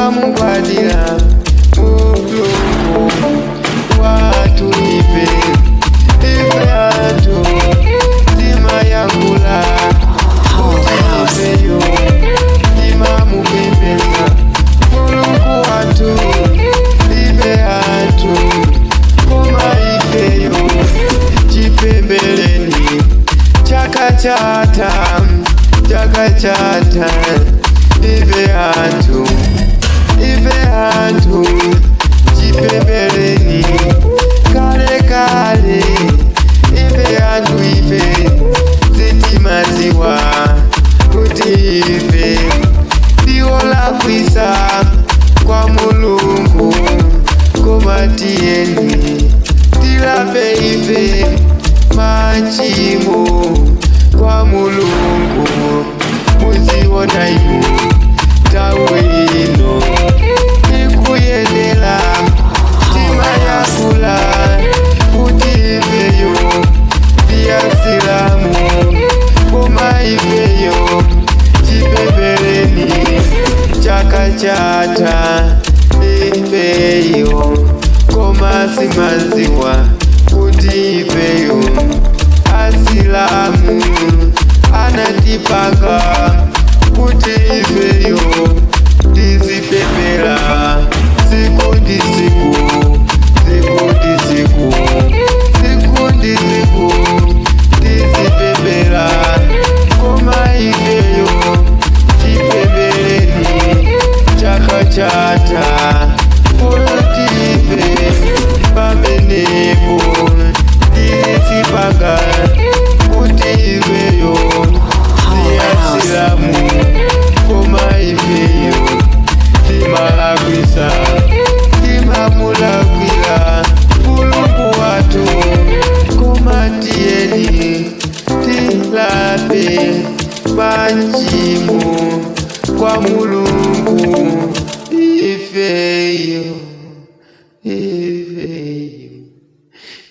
timamugwadira mulungu watu ife anthu timayangula ifeyo timamupembedza mulungu wathu ife anthu koma ifeyo chipembeleni chaka chatha ife anthu chipembeleni kale ife anthu sitimadziwa kuti ife tiwolakwisa kwa mulungu koma tiyeni tilape ife machimo kwa mulungu muziona inu tawe ino ikuyendela timayakula kuti ifeyo tiyasilamu koma ifeyo chipembeleni chaka chatha ifeyo koma simaziwa kuti ifeyo asilamu anatipanga kuti ifeyo tizipembela siku ndi siku tizipembela koma ifeyo chipembeleni chaka chatha kuti ife pamenepo tizipanga kuti ifeyo tiyasilamu koma ifeyo timalakwisa timamulakwila mulungu wathu koma tiyeni tilape machimo kwa mulungu ifeyo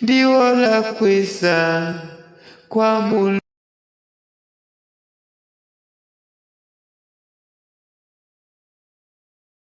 ndiwolakwisa kwa mulungu.